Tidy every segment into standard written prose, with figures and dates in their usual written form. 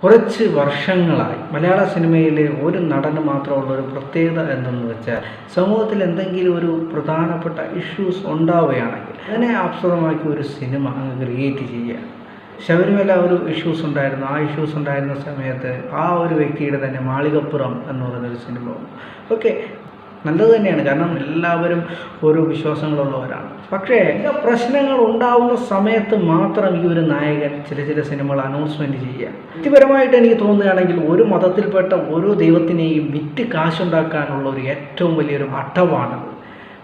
കുറച്ച് വർഷങ്ങളായി മലയാള സിനിമയിലെ ഒരു നടന് മാത്രമുള്ള ഒരു പ്രത്യേകത എന്തെന്ന് വെച്ചാൽ സമൂഹത്തിൽ എന്തെങ്കിലും ഒരു പ്രധാനപ്പെട്ട ഇഷ്യൂസ് ഉണ്ടാവുകയാണെങ്കിൽ അതിനെ ആസ്പദമാക്കി ഒരു സിനിമ അങ്ങ് ക്രിയേറ്റ് ചെയ്യുക. ശബരിമല ഒരു ഇഷ്യൂസ് ഉണ്ടായിരുന്നു. ആ ഇഷ്യൂസ് ഉണ്ടായിരുന്ന സമയത്ത് ആ ഒരു വ്യക്തിയുടെ തന്നെ മാളികപ്പുറം എന്ന് പറയുന്നൊരു സിനിമ ഓക്കെ നല്ലത് തന്നെയാണ്, കാരണം എല്ലാവരും ഓരോ വിശ്വാസങ്ങളുള്ളവരാണ്. പക്ഷേ പ്രശ്നങ്ങൾ ഉണ്ടാവുന്ന സമയത്ത് മാത്രം ഈ ഒരു നായകൻ ചില സിനിമകൾ അനൗൺസ്മെൻറ്റ് ചെയ്യുക. വ്യക്തിപരമായിട്ട് എനിക്ക് തോന്നുകയാണെങ്കിൽ ഒരു മതത്തിൽപ്പെട്ട ഓരോ ദൈവത്തിനെയും വിറ്റ് കാശുണ്ടാക്കാനുള്ള ഒരു ഏറ്റവും വലിയൊരു അടവാണത്.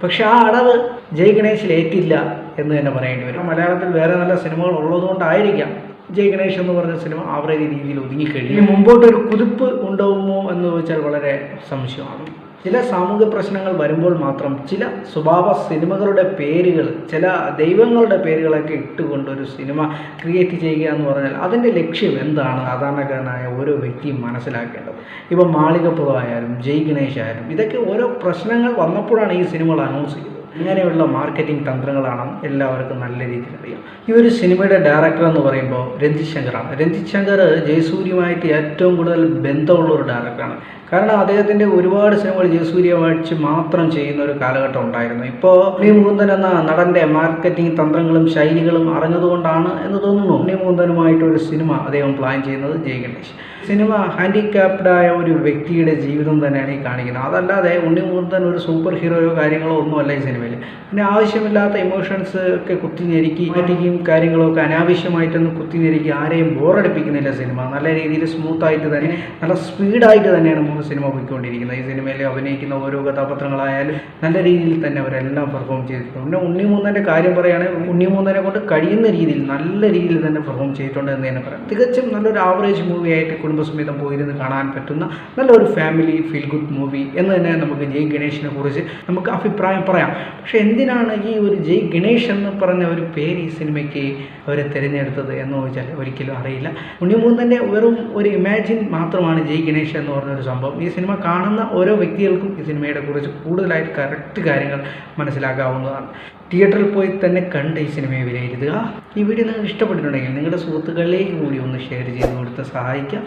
പക്ഷെ ആ അടവ് ജയ് ഗണേശിൽ ഏറ്റില്ല എന്ന് തന്നെ പറയേണ്ടി വരും. മലയാളത്തിൽ വേറെ നല്ല സിനിമകൾ ഉള്ളതുകൊണ്ടായിരിക്കാം ജയ് ഗണേഷ് എന്ന് പറഞ്ഞ സിനിമ ആവറേജ് രീതിയിൽ ഒതുങ്ങിക്കഴിഞ്ഞു. ഇനി മുമ്പോട്ടൊരു കുതിപ്പ് ഉണ്ടാവുമോ എന്ന് ചോദിച്ചാൽ വളരെ സംശയമാണ്. ചില സാമൂഹിക പ്രശ്നങ്ങൾ വരുമ്പോൾ മാത്രം ചില സ്വഭാവ സിനിമകളുടെ പേരുകൾ, ചില ദൈവങ്ങളുടെ പേരുകളൊക്കെ ഇട്ടുകൊണ്ടൊരു സിനിമ ക്രിയേറ്റ് ചെയ്യുക എന്ന് പറഞ്ഞാൽ അതിൻ്റെ ലക്ഷ്യം എന്താണ് സാധാരണക്കാരനായ ഓരോ വ്യക്തിയും മനസ്സിലാക്കേണ്ടത്. ഇപ്പം മാളികപ്പുറം ആയാലും ജയ് ഗണേഷ് ആയാലും ഇതൊക്കെ ഓരോ പ്രശ്നങ്ങൾ വന്നപ്പോഴാണ് ഈ സിനിമകൾ അനൗൺസ് ചെയ്തത്. ഇങ്ങനെയുള്ള മാർക്കറ്റിംഗ് തന്ത്രങ്ങളാണെന്ന് എല്ലാവർക്കും നല്ല രീതിയിൽ അറിയാം. ഈ ഒരു സിനിമയുടെ ഡയറക്ടർ എന്ന് പറയുമ്പോൾ രഞ്ജിത് ശങ്കറാണ്. രഞ്ജിത് ശങ്കർ ജയസൂര്യയുമായിട്ട് ഏറ്റവും കൂടുതൽ ബന്ധമുള്ള ഒരു ഡയറക്ടറാണ്. കാരണം അദ്ദേഹത്തിൻ്റെ ഒരുപാട് സിനിമകൾ ജയസൂര്യ വെച്ച് മാത്രം ചെയ്യുന്ന ഒരു കാലഘട്ടം ഉണ്ടായിരുന്നു. ഇപ്പോൾ ഉണ്ണി മുകുന്ദൻ എന്ന നടൻ്റെ മാർക്കറ്റിംഗ് തന്ത്രങ്ങളും ശൈലികളും അറിഞ്ഞതുകൊണ്ടാണ് എന്ന് തോന്നുന്നു ഉണ്ണി മുകുന്ദനുമായിട്ടൊരു സിനിമ അദ്ദേഹം പ്ലാൻ ചെയ്യുന്നത് ജയ് ഗണേഷ്. സിനിമ ഹാൻഡിക്യാപ്ഡായ ഒരു വ്യക്തിയുടെ ജീവിതം തന്നെയാണ് ഈ കാണിക്കുന്നത്. അതല്ലാതെ ഉണ്ണി മുകുന്ദൻ ഒരു സൂപ്പർ ഹീറോയോ കാര്യങ്ങളോ ഒന്നുമല്ല ഈ സിനിമയിൽ. പിന്നെ ആവശ്യമില്ലാത്ത ഇമോഷൻസ് ഒക്കെ കുത്തിഞ്ഞെരുക്കി മാറ്റിക്കും കാര്യങ്ങളൊക്കെ അനാവശ്യമായിട്ടൊന്നും കുത്തിഞ്ഞെരുക്കി ആരെയും ബോറടിപ്പിക്കുന്നില്ല സിനിമ. നല്ല രീതിയിൽ സ്മൂത്തായിട്ട് തന്നെ നല്ല സ്പീഡായിട്ട് തന്നെയാണ് സിനിമ പോയിക്കൊണ്ടിരിക്കുന്നത്. ഈ സിനിമയിൽ അഭിനയിക്കുന്ന ഓരോ കഥാപാത്രങ്ങളായാലും നല്ല രീതിയിൽ തന്നെ അവരെല്ലാം പെർഫോം ചെയ്തിട്ടുണ്ട്. പിന്നെ ഉണ്ണി മുകുന്ദൻ്റെ കാര്യം പറയുകയാണെങ്കിൽ ഉണ്ണി മുകുന്ദനെ കൊണ്ട് കഴിയുന്ന രീതിയിൽ നല്ല രീതിയിൽ തന്നെ പെർഫോം ചെയ്തിട്ടുണ്ട് എന്ന് തന്നെ പറയാം. തികച്ചും നല്ലൊരു ആവറേജ് മൂവിയായിട്ട് കുടുംബസമേതം പോയിരുന്ന് കാണാൻ പറ്റുന്ന നല്ലൊരു ഫാമിലി ഫീൽ ഗുഡ് മൂവി എന്ന് തന്നെ നമുക്ക് ജയ് ഗണേഷിനെ കുറിച്ച് നമുക്ക് അഭിപ്രായം പറയാം. പക്ഷേ എന്തിനാണ് ഈ ഒരു ജയ് ഗണേഷ് എന്ന് പറഞ്ഞ ഒരു പേര് ഈ സിനിമയ്ക്ക് അവരെ തിരഞ്ഞെടുത്തത് എന്ന് ചോദിച്ചാൽ ഒരിക്കലും അറിയില്ല. ഉണ്ണി മുകുന്ദൻ്റെ വെറും ഒരു ഇമാജിൻ മാത്രമാണ് ജയ് ഗണേഷ് എന്ന് പറഞ്ഞൊരു സംഭവം. ഈ സിനിമ കാണുന്ന ഓരോ വ്യക്തികൾക്കും ഈ സിനിമയെ കുറിച്ച് കൂടുതലായിട്ട് കറക്റ്റ് കാര്യങ്ങൾ മനസ്സിലാക്കാവുന്നതാണ്. തിയേറ്ററിൽ പോയി തന്നെ കണ്ട് ഈ സിനിമയെ വിലയിരുത്തുക. ഈ വീഡിയോ നിങ്ങൾക്ക് ഇഷ്ടപ്പെട്ടിട്ടുണ്ടെങ്കിൽ നിങ്ങളുടെ സുഹൃത്തുക്കളിലേക്ക് കൂടി ഒന്ന് ഷെയർ ചെയ്ത് കൊടുത്ത് സഹായിക്കുക.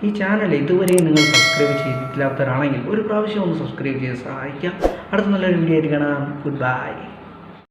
ഈ ചാനൽ ഇതുവരെയും നിങ്ങൾ സബ്സ്ക്രൈബ് ചെയ്തിട്ടില്ലാത്തവരാണെങ്കിൽ ഒരു പ്രാവശ്യം ഒന്ന് സബ്സ്ക്രൈബ് ചെയ്ത് സഹായിക്കുക. അടുത്ത നല്ലൊരു വീഡിയോ ആയിട്ട് കാണാം. Good bye.